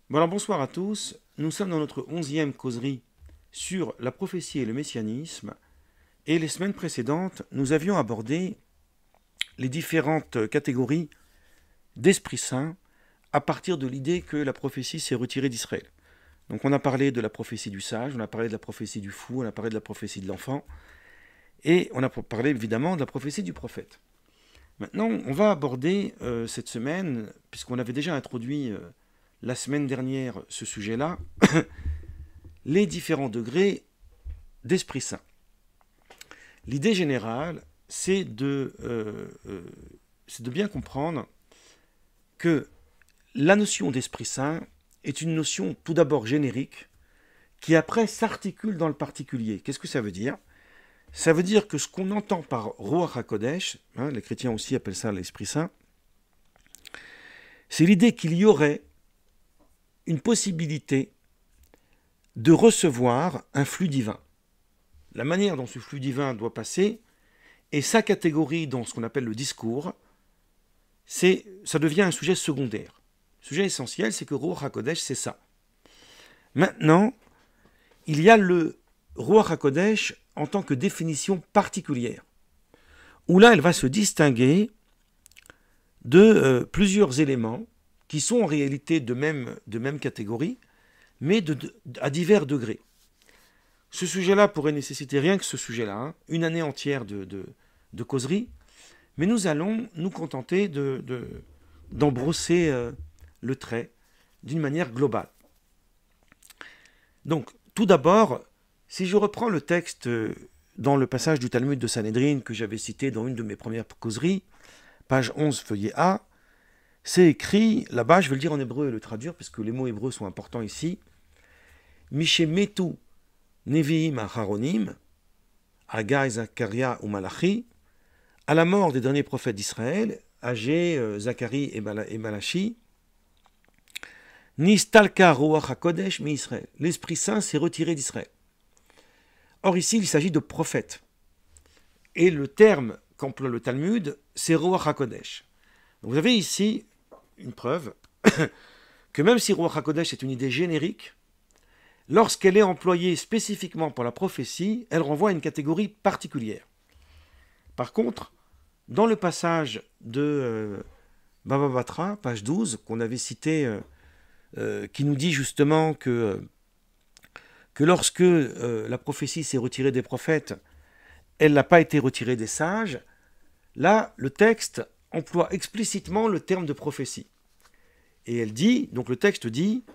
Bon alors bonsoir à tous, nous sommes dans notre 11e causerie sur la prophétie et le messianisme, et les semaines précédentes, nous avions abordé les différentes catégories d'Esprit Saint à partir de l'idée que la prophétie s'est retirée d'Israël. Donc on a parlé de la prophétie du sage, on a parlé de la prophétie du fou, on a parlé de la prophétie de l'enfant, et on a parlé évidemment de la prophétie du prophète. Maintenant, on va aborder cette semaine, puisqu'on avait déjà introduit la semaine dernière ce sujet-là, les différents degrés d'Esprit Saint. L'idée générale, c'est de bien comprendre que la notion d'Esprit Saint est une notion tout d'abord générique, qui après s'articule dans le particulier. Qu'est-ce que ça veut dire? Ça veut dire que ce qu'on entend par Ruach HaKodesh, les chrétiens aussi appellent ça l'Esprit Saint, c'est l'idée qu'il y aurait une possibilité de recevoir un flux divin. La manière dont ce flux divin doit passer et sa catégorie dans ce qu'on appelle le discours, ça devient un sujet secondaire. Le sujet essentiel, c'est que Ruach HaKodesh, c'est ça. Maintenant, il y a le Ruach HaKodesh en tant que définition particulière, où là, elle va se distinguer de plusieurs éléments qui sont en réalité de même catégorie, mais à divers degrés. Ce sujet-là pourrait nécessiter rien que ce sujet-là, une année entière de causerie, mais nous allons nous contenter d'en brosser le trait d'une manière globale. Donc, tout d'abord, si je reprends le texte dans le passage du Talmud de Sanhédrin que j'avais cité dans une de mes premières causeries, page 11, feuillet A, c'est écrit, là-bas, je vais le dire en hébreu et le traduire, parce que les mots hébreux sont importants ici, Mishemetu Nevi'im Acharonim, Hagai, Zacharia ou Malachi, à la mort des derniers prophètes d'Israël, Agé, Zacharie et Malachi, Nistalka Ruach HaKodesh mi Israël. L'Esprit Saint s'est retiré d'Israël. Or ici, il s'agit de prophètes. Et le terme qu'emploie le Talmud, c'est Ruach HaKodesh. Donc vous avez ici une preuve que même si Ruach HaKodesh est une idée générique, lorsqu'elle est employée spécifiquement pour la prophétie, elle renvoie à une catégorie particulière. Par contre, dans le passage de Baba Batra, page 12, qu'on avait cité, qui nous dit justement que lorsque la prophétie s'est retirée des prophètes, elle n'a pas été retirée des sages, là, le texte emploie explicitement le terme de prophétie. Et elle dit, donc le texte dit,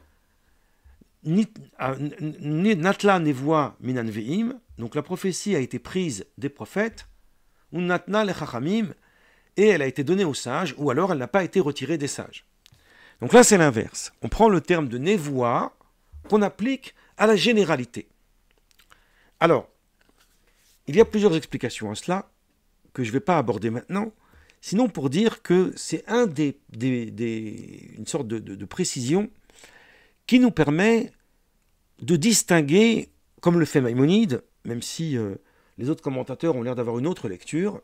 Natla nevoa minan ve'im, donc la prophétie a été prise des prophètes, ou natna le chachamim, et elle a été donnée aux sages, ou alors elle n'a pas été retirée des sages. Donc là, c'est l'inverse. On prend le terme de nevoa qu'on applique à la généralité. Alors, il y a plusieurs explications à cela, que je ne vais pas aborder maintenant, sinon pour dire que c'est une sorte de précision qui nous permet de distinguer, comme le fait Maïmonide, même si les autres commentateurs ont l'air d'avoir une autre lecture.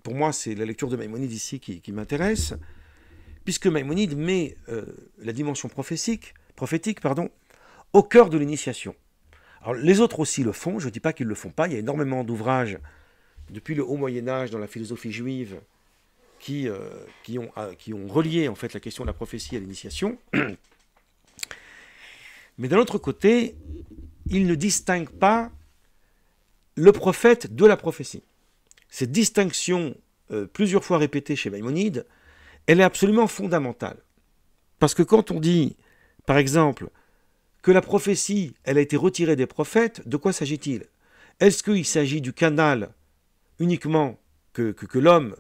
Pour moi, c'est la lecture de Maïmonide ici qui m'intéresse, puisque Maïmonide met la dimension prophétique, au cœur de l'initiation. Alors, les autres aussi le font, je ne dis pas qu'ils ne le font pas, il y a énormément d'ouvrages depuis le haut Moyen-Âge dans la philosophie juive qui ont relié en fait la question de la prophétie à l'initiation. Mais d'un autre côté, ils ne distinguent pas le prophète de la prophétie. Cette distinction, plusieurs fois répétée chez Maïmonide, elle est absolument fondamentale. Parce que quand on dit, par exemple, que la prophétie, elle a été retirée des prophètes, de quoi s'agit-il? Est-ce qu'il s'agit du canal uniquement que l'homme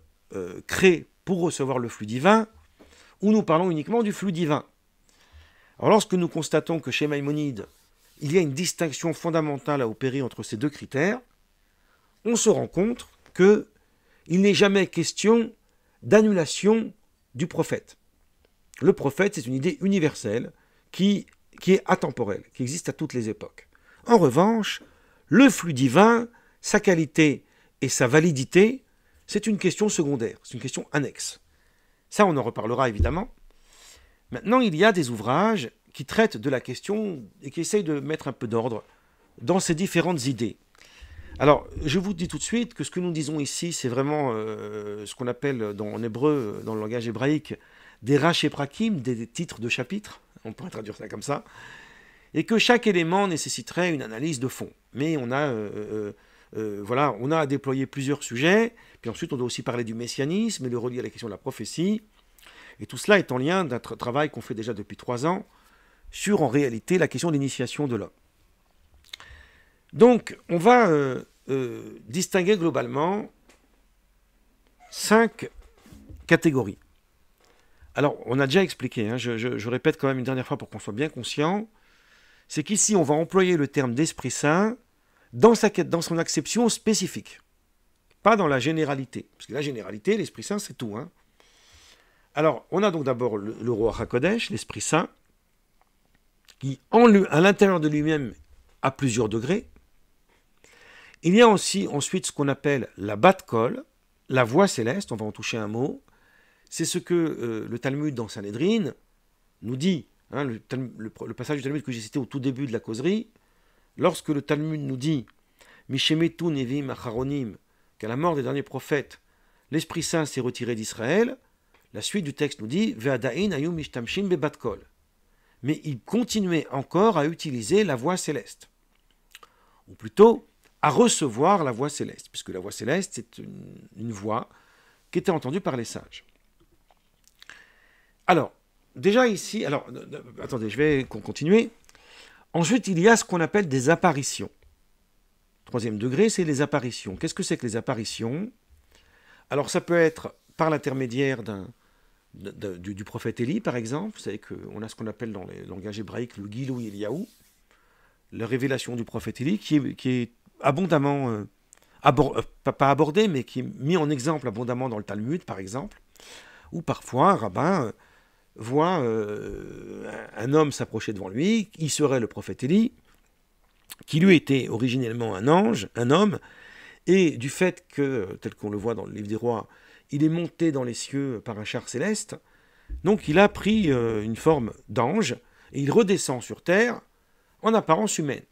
crée pour recevoir le flux divin, ou nous parlons uniquement du flux divin? Alors lorsque nous constatons que chez Maïmonide, il y a une distinction fondamentale à opérer entre ces deux critères, on se rend compte qu'il n'est jamais question d'annulation du prophète. Le prophète, c'est une idée universelle qui est atemporelle, qui existe à toutes les époques. En revanche, le flux divin, sa qualité et sa validité, c'est une question secondaire, c'est une question annexe. Ça, on en reparlera évidemment. Maintenant, il y a des ouvrages qui traite de la question et qui essaye de mettre un peu d'ordre dans ces différentes idées. Alors, je vous dis tout de suite que ce que nous disons ici, c'est vraiment ce qu'on appelle en hébreu, dans le langage hébraïque, des rashi prakim, des titres de chapitres, on pourrait traduire ça comme ça, et que chaque élément nécessiterait une analyse de fond. Mais on a, voilà, on a à déployer plusieurs sujets, puis ensuite on doit aussi parler du messianisme et le relier à la question de la prophétie, et tout cela est en lien d'un travail qu'on fait déjà depuis 3 ans sur, en réalité, la question de l'initiation de l'homme. Donc, on va distinguer globalement 5 catégories. Alors, on a déjà expliqué, hein, je répète quand même une dernière fois pour qu'on soit bien conscient, c'est qu'ici, on va employer le terme d'Esprit Saint dans son acception spécifique, pas dans la généralité. Parce que la généralité, l'Esprit Saint, c'est tout. Hein. Alors, on a donc d'abord le roi HaKodesh, l'Esprit Saint, qui, à l'intérieur de lui-même, a plusieurs degrés. Il y a aussi ensuite ce qu'on appelle la Bat Kol, la voix céleste, on va en toucher un mot. C'est ce que le Talmud dans Sanhedrin nous dit, hein, le passage du Talmud que j'ai cité au tout début de la causerie, lorsque le Talmud nous dit Mishemetu Nevim Acharonim, qu'à la mort des derniers prophètes, l'Esprit Saint s'est retiré d'Israël, la suite du texte nous dit Ve'adain ayum mishtamshin bebat kol. Mais il continuait encore à utiliser la voix céleste. Ou plutôt, à recevoir la voix céleste, puisque la voix céleste, c'est une voix qui était entendue par les sages. Alors, déjà ici, attendez, je vais continuer. Ensuite, il y a ce qu'on appelle des apparitions. 3e degré, c'est les apparitions. Qu'est-ce que c'est que les apparitions? Alors, ça peut être par l'intermédiaire du prophète Élie, par exemple. Vous savez qu'on a ce qu'on appelle dans les langages hébraïques le Gilou Eliyahu, la révélation du prophète Élie, qui est abondamment, pas abordé, mais qui est mis en exemple abondamment dans le Talmud, par exemple, où parfois un rabbin voit un homme s'approcher devant lui, il serait le prophète Élie, qui lui était originellement un ange, un homme, et du fait que, tel qu'on le voit dans le livre des rois, il est monté dans les cieux par un char céleste, donc il a pris une forme d'ange, et il redescend sur terre en apparence humaine.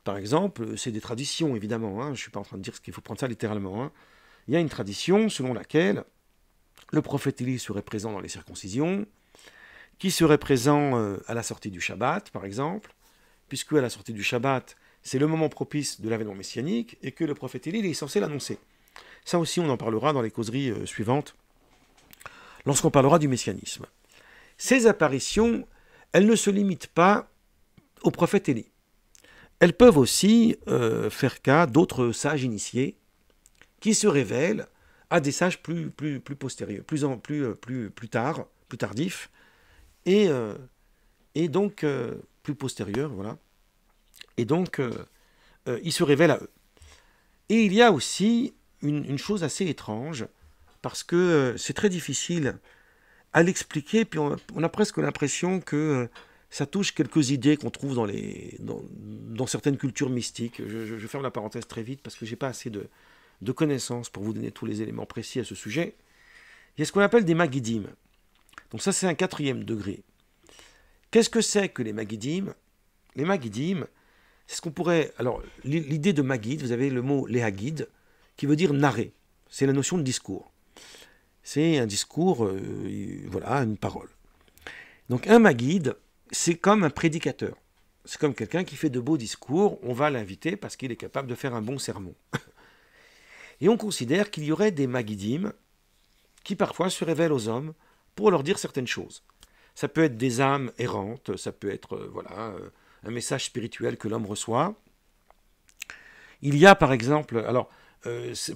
Par exemple, c'est des traditions, évidemment, hein, je ne suis pas en train de dire qu'il faut prendre ça littéralement. Hein. Il y a une tradition selon laquelle le prophète Élie serait présent dans les circoncisions, qui serait présent à la sortie du Shabbat, par exemple, puisque à la sortie du Shabbat, c'est le moment propice de l'avènement messianique, et que le prophète Élie est censé l'annoncer. Ça aussi, on en parlera dans les causeries suivantes, lorsqu'on parlera du messianisme. Ces apparitions, elles ne se limitent pas au prophète Élie. Elles peuvent aussi faire cas d'autres sages initiés qui se révèlent à des sages plus postérieurs, plus tardifs, et donc plus postérieurs, voilà. Et donc, ils se révèlent à eux. Et il y a aussi une chose assez étrange, parce que c'est très difficile à l'expliquer, puis on a presque l'impression que ça touche quelques idées qu'on trouve dans certaines cultures mystiques. Je ferme la parenthèse très vite, parce que je n'ai pas assez de connaissances pour vous donner tous les éléments précis à ce sujet. Il y a ce qu'on appelle des Magidim. Donc ça, c'est un 4e degré. Qu'est-ce que c'est que les Magidim? Les Magidim, c'est ce qu'on pourrait... Alors, l'idée de Magid, vous avez le mot Léhagid, qui veut dire narrer. C'est la notion de discours. C'est un discours, voilà, une parole. Donc un Magid, c'est comme un prédicateur. C'est comme quelqu'un qui fait de beaux discours. On va l'inviter parce qu'il est capable de faire un bon sermon. Et on considère qu'il y aurait des Magidim qui parfois se révèlent aux hommes pour leur dire certaines choses. Ça peut être des âmes errantes, ça peut être un message spirituel que l'homme reçoit. Il y a par exemple, alors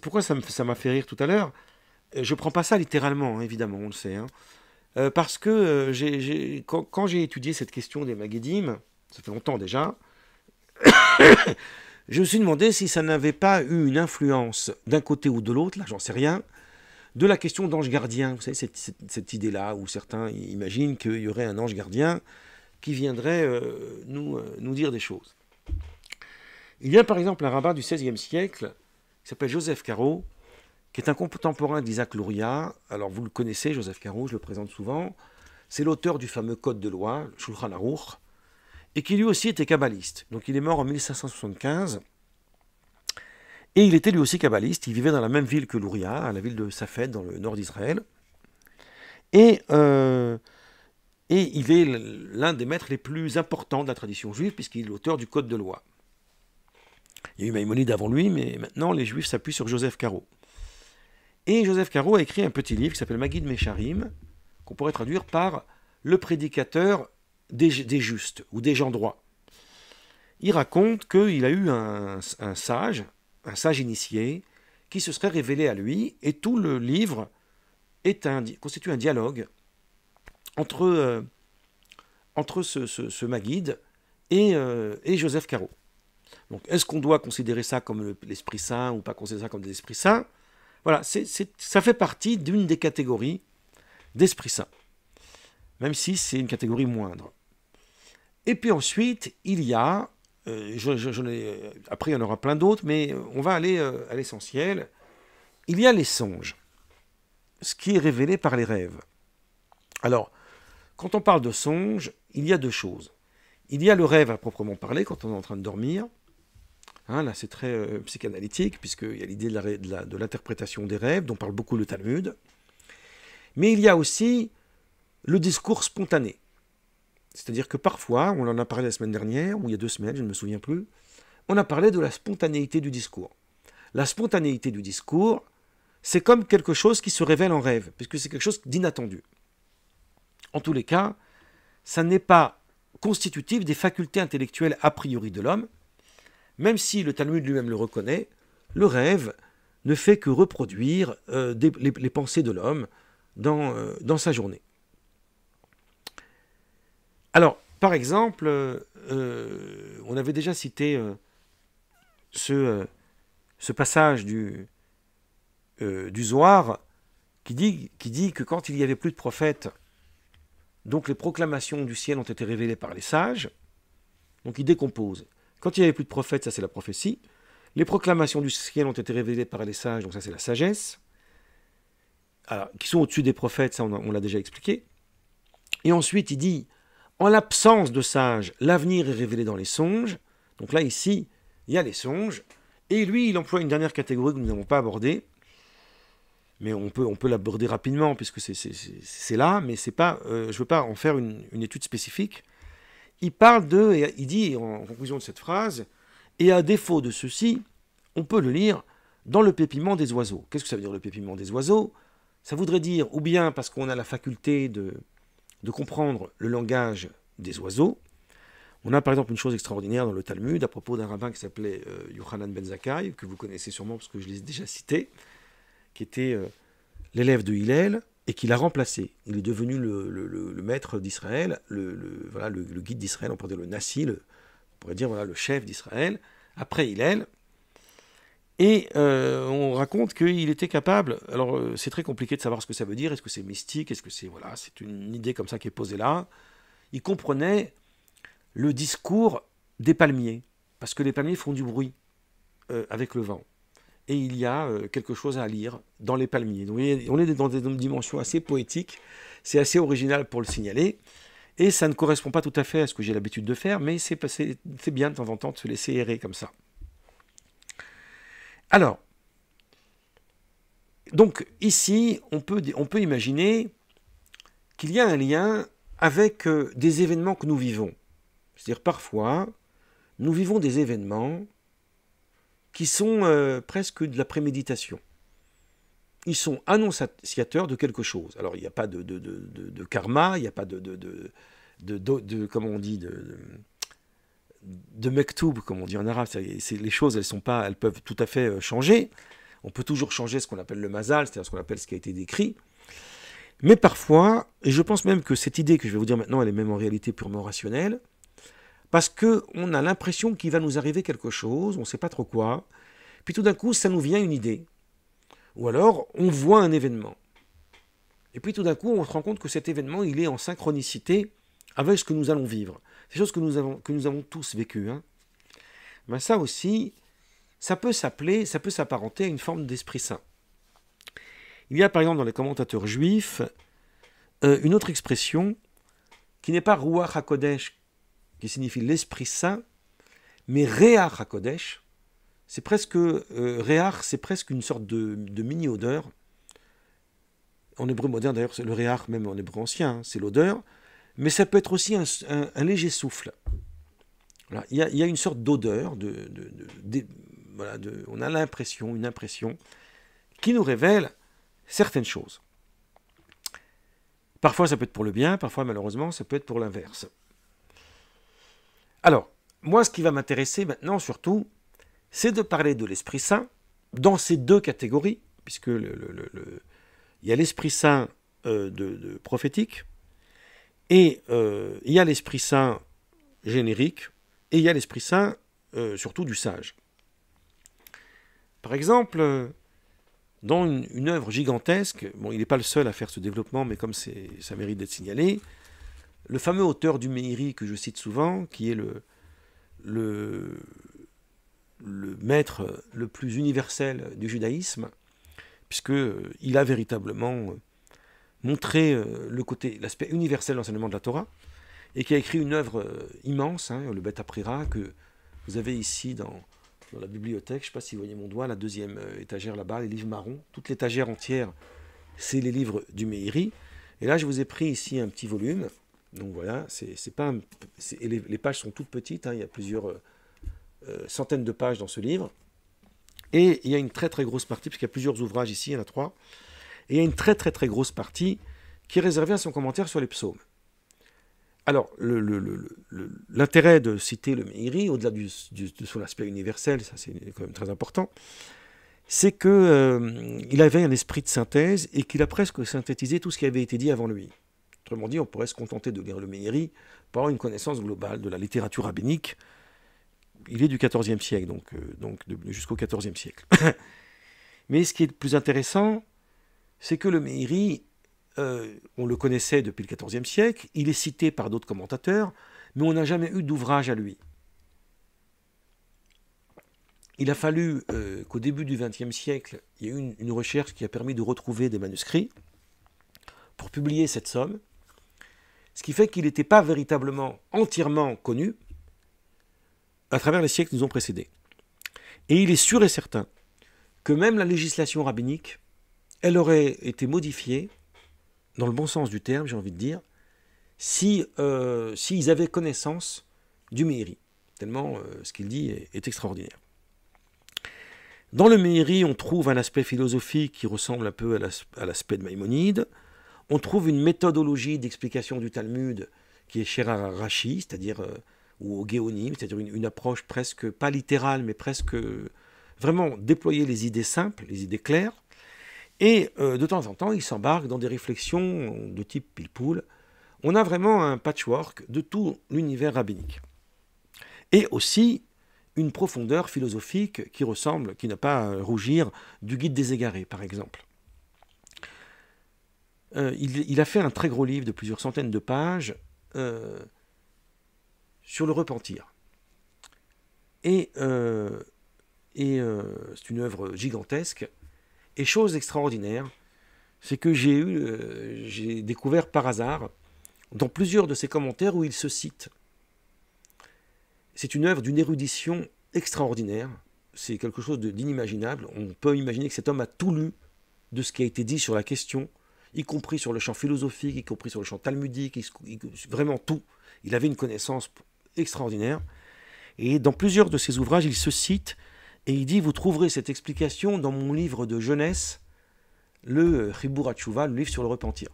pourquoi ça m'a fait rire tout à l'heure? Je ne prends pas ça littéralement, hein, évidemment, on le sait. Hein, parce que quand j'ai étudié cette question des Magidim, ça fait longtemps déjà, je me suis demandé si ça n'avait pas eu une influence d'un côté ou de l'autre, là j'en sais rien, de la question d'ange gardien. Vous savez, cette idée-là où certains imaginent qu'il y aurait un ange gardien qui viendrait nous dire des choses. Il y a par exemple un rabbin du XVIe siècle qui s'appelle Joseph Caro, qui est un contemporain d'Isaac Luria. Alors vous le connaissez, Joseph Caro, je le présente souvent. c'est l'auteur du fameux code de loi, le Shulchan Aruch, et qui lui aussi était kabbaliste. Donc il est mort en 1575, et il était lui aussi kabbaliste. Il vivait dans la même ville que l'Ouria, à la ville de Safed, dans le nord d'Israël. Et il est l'un des maîtres les plus importants de la tradition juive, puisqu'il est l'auteur du code de loi. Il y a eu Maïmonide avant lui, mais maintenant les Juifs s'appuient sur Joseph Caro. Et Joseph Caro a écrit un petit livre qui s'appelle Maggid Mesharim, qu'on pourrait traduire par le prédicateur des justes, ou des gens droits. Il raconte qu'il a eu un sage initié, qui se serait révélé à lui, et tout le livre constitue un dialogue entre ce Maggid et Joseph Caro. Donc, est-ce qu'on doit considérer ça comme l'Esprit Saint ou pas considérer ça comme des esprits saints? Voilà, ça fait partie d'une des catégories d'Esprit Saint, même si c'est une catégorie moindre. Et puis ensuite, il y a, après il y en aura plein d'autres, mais on va aller à l'essentiel. Il y a les songes, ce qui est révélé par les rêves. Alors, quand on parle de songes, il y a deux choses. Il y a le rêve à proprement parler, quand on est en train de dormir. Hein, là, c'est très psychanalytique, puisqu'il y a l'idée de l'interprétation des rêves, dont parle beaucoup le Talmud. Mais il y a aussi le discours spontané. C'est-à-dire que parfois, on en a parlé la semaine dernière, ou il y a 2 semaines, je ne me souviens plus, on a parlé de la spontanéité du discours. La spontanéité du discours, c'est comme quelque chose qui se révèle en rêve, puisque c'est quelque chose d'inattendu. En tous les cas, ça n'est pas constitutif des facultés intellectuelles a priori de l'homme, même si le Talmud lui-même le reconnaît, le rêve ne fait que reproduire les pensées de l'homme dans sa journée. Alors, par exemple, on avait déjà cité ce passage du Zohar qui dit que quand il n'y avait plus de prophètes, donc les proclamations du ciel ont été révélées par les sages, donc il décompose. Quand il n'y avait plus de prophètes, ça c'est la prophétie. Les proclamations du ciel ont été révélées par les sages, donc ça c'est la sagesse. Alors, qui sont au-dessus des prophètes, ça on l'a déjà expliqué. Et ensuite il dit, en l'absence de sages, l'avenir est révélé dans les songes. Donc là ici, il y a les songes. Et lui, il emploie une dernière catégorie que nous n'avons pas abordée. Mais on peut l'aborder rapidement, puisque c'est là, mais c'est pas, je ne veux pas en faire une étude spécifique. Il dit en conclusion de cette phrase, et à défaut de ceci, on peut le lire dans le pépiment des oiseaux. Qu'est-ce que ça veut dire le pépiment des oiseaux? Ça voudrait dire, ou bien parce qu'on a la faculté de comprendre le langage des oiseaux. On a par exemple une chose extraordinaire dans le Talmud à propos d'un rabbin qui s'appelait Yochanan ben Zakkai, que vous connaissez sûrement parce que je l'ai déjà cité, qui était l'élève de Hillel, et qui l'a remplacé. Il est devenu le maître d'Israël, le guide d'Israël, on pourrait dire le Nassi, on pourrait dire le chef d'Israël, après Hillel. Et on raconte qu'il était capable, alors c'est très compliqué de savoir ce que ça veut dire, est-ce que c'est mystique, est-ce que c'est, voilà, c'est une idée comme ça qui est posée là. Il comprenait le discours des palmiers, parce que les palmiers font du bruit avec le vent. Et il y a quelque chose à lire dans les palmiers. Donc, on est dans des dimensions assez poétiques, c'est assez original pour le signaler, et ça ne correspond pas tout à fait à ce que j'ai l'habitude de faire, mais c'est bien de temps en temps de se laisser errer comme ça. Alors, donc ici, on peut imaginer qu'il y a un lien avec des événements que nous vivons. C'est-à-dire parfois, nous vivons des événements qui sont presque de la préméditation. Ils sont annonciateurs de quelque chose. Alors, il n'y a pas de karma, il n'y a pas comment on dit, de mektoub, comme on dit en arabe. Les choses, elles peuvent tout à fait changer. On peut toujours changer ce qu'on appelle le mazal, c'est-à-dire ce qu'on appelle ce qui a été décrit. Mais parfois, et je pense même que cette idée que je vais vous dire maintenant, elle est même en réalité purement rationnelle, parce qu'on a l'impression qu'il va nous arriver quelque chose, on ne sait pas trop quoi, puis tout d'un coup, ça nous vient une idée. Ou alors, on voit un événement. Et puis tout d'un coup, on se rend compte que cet événement, il est en synchronicité avec ce que nous allons vivre. C'est des choses que nous avons tous vécues. Hein. Ben ça aussi, ça peut s'apparenter à une forme d'esprit saint. Il y a par exemple dans les commentateurs juifs une autre expression qui n'est pas Ruach HaKodesh, qui signifie l'Esprit Saint, mais Reach HaKodesh. C'est presque, Reach, c'est presque une sorte de mini-odeur. En hébreu moderne, d'ailleurs, le Reach, même en hébreu ancien, c'est l'odeur. Mais ça peut être aussi un léger souffle. Voilà. Il y a une sorte d'odeur, voilà, on a l'impression, une impression, qui nous révèle certaines choses. Parfois, ça peut être pour le bien, parfois, malheureusement, ça peut être pour l'inverse. Alors, moi, ce qui va m'intéresser maintenant, surtout, c'est de parler de l'Esprit Saint dans ces deux catégories, puisque il y a l'Esprit Saint de prophétique, et il y a l'Esprit Saint générique, et il y a l'Esprit Saint surtout du sage. Par exemple, dans une œuvre gigantesque, bon, il n'est pas le seul à faire ce développement, mais comme ça mérite d'être signalé, le fameux auteur du Meiri que je cite souvent, qui est le maître le plus universel du judaïsme, puisqu'il a véritablement montré l'aspect universel de l'enseignement de la Torah, et qui a écrit une œuvre immense, le Bet Aprira, que vous avez ici dans la bibliothèque. Je ne sais pas si vous voyez mon doigt, la deuxième étagère là-bas, les livres marrons. Toute l'étagère entière, c'est les livres du Meiri. Et là, je vous ai pris ici un petit volume. Donc voilà, les pages sont toutes petites, il y a plusieurs centaines de pages dans ce livre. Et il y a une très très grosse partie, puisqu'il y a plusieurs ouvrages ici, il y en a 3. Et il y a une très très très grosse partie qui est réservée à son commentaire sur les psaumes. Alors, l'intérêt de citer le Meiri, au-delà de son aspect universel, ça c'est quand même très important, c'est qu'il avait un esprit de synthèse et qu'il a presque synthétisé tout ce qui avait été dit avant lui. Autrement dit, on pourrait se contenter de lire le Meiri pour avoir une connaissance globale de la littérature rabbinique. Il est du XIVe siècle, donc jusqu'au XIVe siècle. Mais ce qui est le plus intéressant, c'est que le Meiri, on le connaissait depuis le XIVe siècle, il est cité par d'autres commentateurs, mais on n'a jamais eu d'ouvrage à lui. Il a fallu qu'au début du XXe siècle, il y ait eu une recherche qui a permis de retrouver des manuscrits pour publier cette somme, ce qui fait qu'il n'était pas véritablement entièrement connu à travers les siècles qui nous ont précédés. Et il est sûr et certain que même la législation rabbinique, elle aurait été modifiée, dans le bon sens du terme, j'ai envie de dire, s'ils avaient connaissance du Meiri, tellement ce qu'il dit est extraordinaire. Dans le Meiri, on trouve un aspect philosophique qui ressemble un peu à l'aspect de Maïmonide. On trouve une méthodologie d'explication du Talmud qui est chère à Rashi, c'est-à-dire ou au Géonim, c'est-à-dire une approche presque, pas littérale, mais presque vraiment déployer les idées simples, les idées claires. Et de temps en temps, il s'embarque dans des réflexions de type pile-poule. On a vraiment un patchwork de tout l'univers rabbinique. Et aussi une profondeur philosophique qui n'a pas à rougir du Guide des Égarés, par exemple. Il a fait un très gros livre de plusieurs centaines de pages sur le repentir. Et c'est une œuvre gigantesque. Et chose extraordinaire, c'est que j'ai découvert par hasard, dans plusieurs de ses commentaires où il se cite. C'est une œuvre d'une érudition extraordinaire. C'est quelque chose d'inimaginable. On peut imaginer que cet homme a tout lu de ce qui a été dit sur la question, y compris sur le champ philosophique, y compris sur le champ talmudique, vraiment tout. Il avait une connaissance extraordinaire. Et dans plusieurs de ses ouvrages, il se cite et il dit, vous trouverez cette explication dans mon livre de jeunesse, le Chibur HaTshuva, le livre sur le repentir.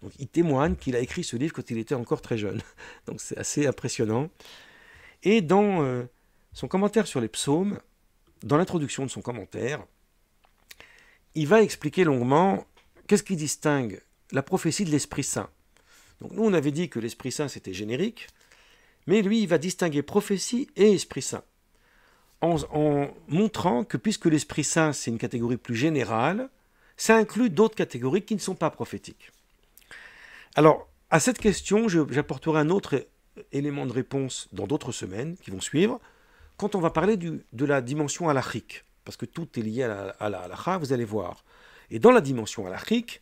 Donc il témoigne qu'il a écrit ce livre quand il était encore très jeune. Donc c'est assez impressionnant. Et dans son commentaire sur les psaumes, dans l'introduction de son commentaire, il va expliquer longuement qu'est-ce qui distingue la prophétie de l'Esprit Saint. Donc nous on avait dit que l'Esprit Saint c'était générique, mais lui il va distinguer prophétie et Esprit Saint, en montrant que puisque l'Esprit Saint c'est une catégorie plus générale, ça inclut d'autres catégories qui ne sont pas prophétiques. Alors à cette question, j'apporterai un autre élément de réponse dans d'autres semaines qui vont suivre, quand on va parler de la dimension halachique, parce que tout est lié à la halakha, vous allez voir. Et dans la dimension halachique,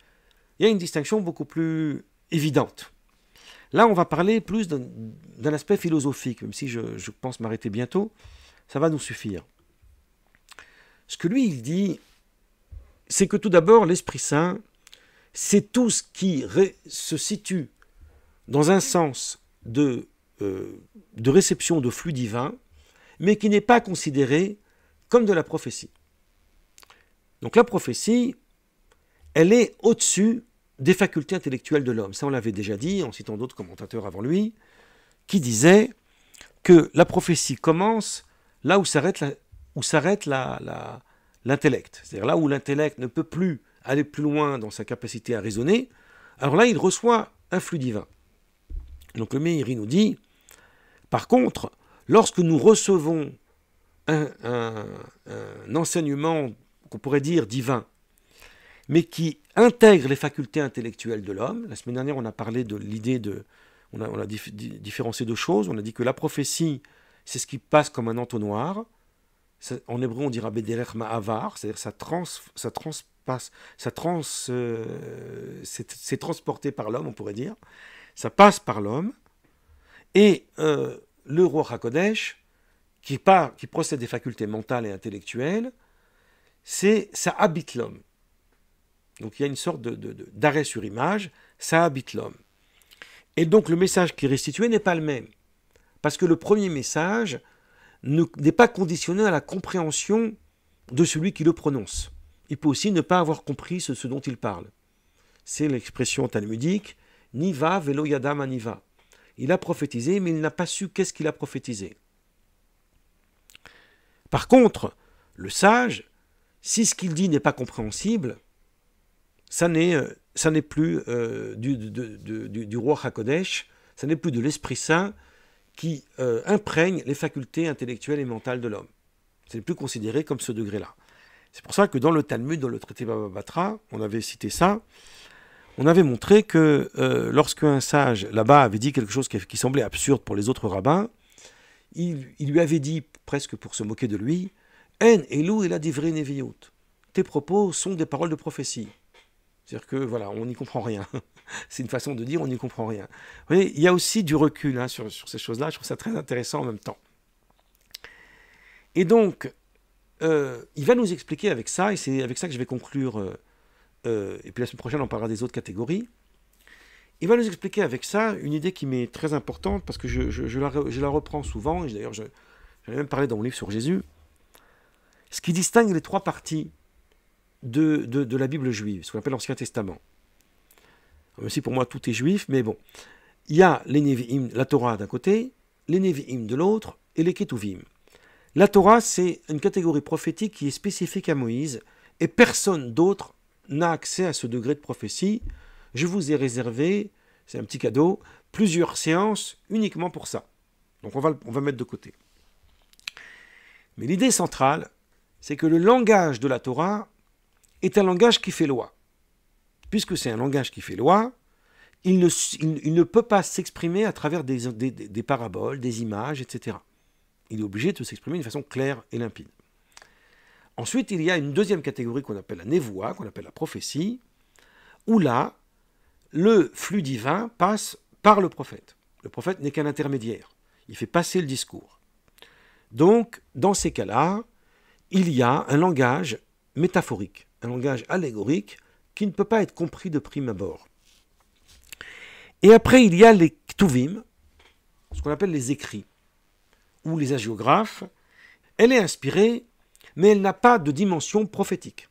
il y a une distinction beaucoup plus évidente. Là, on va parler plus d'un aspect philosophique, même si je pense m'arrêter bientôt, ça va nous suffire. Ce que lui, il dit, c'est que tout d'abord, l'Esprit Saint, c'est tout ce qui se situe dans un sens de réception de flux divin, mais qui n'est pas considéré comme de la prophétie. Donc la prophétie, elle est au-dessus des facultés intellectuelles de l'homme. Ça, on l'avait déjà dit, en citant d'autres commentateurs avant lui, qui disaient que la prophétie commence là où s'arrête l'intellect. C'est-à-dire là où l'intellect ne peut plus aller plus loin dans sa capacité à raisonner, alors là, il reçoit un flux divin. Donc le Meiri nous dit, par contre, lorsque nous recevons un enseignement qu'on pourrait dire divin, mais qui intègre les facultés intellectuelles de l'homme. La semaine dernière, on a parlé de l'idée de... On a différencié deux choses. On a dit que la prophétie, c'est ce qui passe comme un entonnoir. En hébreu, on dira Bederech Ma'avar, c'est-à-dire c'est transporté par l'homme, on pourrait dire. Ça passe par l'homme. Et le Ruach HaKodesh, qui procède des facultés mentales et intellectuelles, ça habite l'homme. Donc il y a une sorte d'arrêt sur image, ça habite l'homme. Et donc le message qui est restitué n'est pas le même. Parce que le premier message n'est pas conditionné à la compréhension de celui qui le prononce. Il peut aussi ne pas avoir compris ce dont il parle. C'est l'expression talmudique, Niva velo yadam aniva. Il a prophétisé, mais il n'a pas su qu'est-ce qu'il a prophétisé. Par contre, le sage, si ce qu'il dit n'est pas compréhensible, ça n'est plus du Ruach HaKodesh, ça n'est plus de l'Esprit Saint qui imprègne les facultés intellectuelles et mentales de l'homme. Ce n'est plus considéré comme ce degré-là. C'est pour ça que dans le Talmud, dans le traité Baba Batra, on avait cité ça, on avait montré que lorsque un sage là-bas avait dit quelque chose qui semblait absurde pour les autres rabbins, il lui avait dit, presque pour se moquer de lui, « En elu ela divrei neviot » tes propos sont des paroles de prophétie. C'est-à-dire que, voilà, on n'y comprend rien. C'est une façon de dire, on n'y comprend rien. Vous voyez, il y a aussi du recul sur ces choses-là. Je trouve ça très intéressant en même temps. Et donc, il va nous expliquer avec ça, et c'est avec ça que je vais conclure, et puis la semaine prochaine, on parlera des autres catégories. Il va nous expliquer avec ça une idée qui m'est très importante, parce que je la reprends souvent, et d'ailleurs, j'en ai même parlé dans mon livre sur Jésus. Ce qui distingue les trois parties de la Bible juive, ce qu'on appelle l'Ancien Testament. Même si pour moi tout est juif, mais bon. Il y a les Nevi'im, la Torah d'un côté, les Nevi'im de l'autre, et les Ketuvim. La Torah, c'est une catégorie prophétique qui est spécifique à Moïse, et personne d'autre n'a accès à ce degré de prophétie. Je vous ai réservé, c'est un petit cadeau, plusieurs séances uniquement pour ça. Donc on va mettre de côté. Mais l'idée centrale, c'est que le langage de la Torah est un langage qui fait loi. Puisque c'est un langage qui fait loi, il ne peut pas s'exprimer à travers des paraboles, des images, etc. Il est obligé de s'exprimer d'une façon claire et limpide. Ensuite, il y a une deuxième catégorie qu'on appelle la névoie, qu'on appelle la prophétie, où là, le flux divin passe par le prophète. Le prophète n'est qu'un intermédiaire. Il fait passer le discours. Donc, dans ces cas-là, il y a un langage métaphorique, un langage allégorique qui ne peut pas être compris de prime abord. Et après, il y a les ktuvim, ce qu'on appelle les écrits, ou les hagiographes. Elle est inspirée, mais elle n'a pas de dimension prophétique.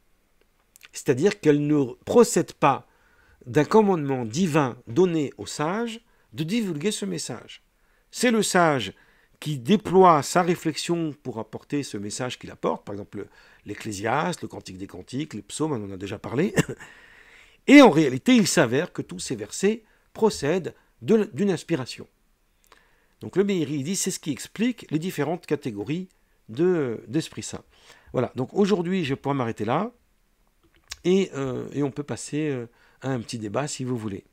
C'est-à-dire qu'elle ne procède pas d'un commandement divin donné au sage de divulguer ce message. C'est le sage qui déploie sa réflexion pour apporter ce message qu'il apporte, par exemple l'Ecclésiaste, le Cantique des Cantiques, les psaumes, on en a déjà parlé. Et en réalité, il s'avère que tous ces versets procèdent d'une inspiration. Donc le Meiri dit, c'est ce qui explique les différentes catégories d'Esprit Saint. Voilà, donc aujourd'hui, je pourrais m'arrêter là, et on peut passer à un petit débat si vous voulez.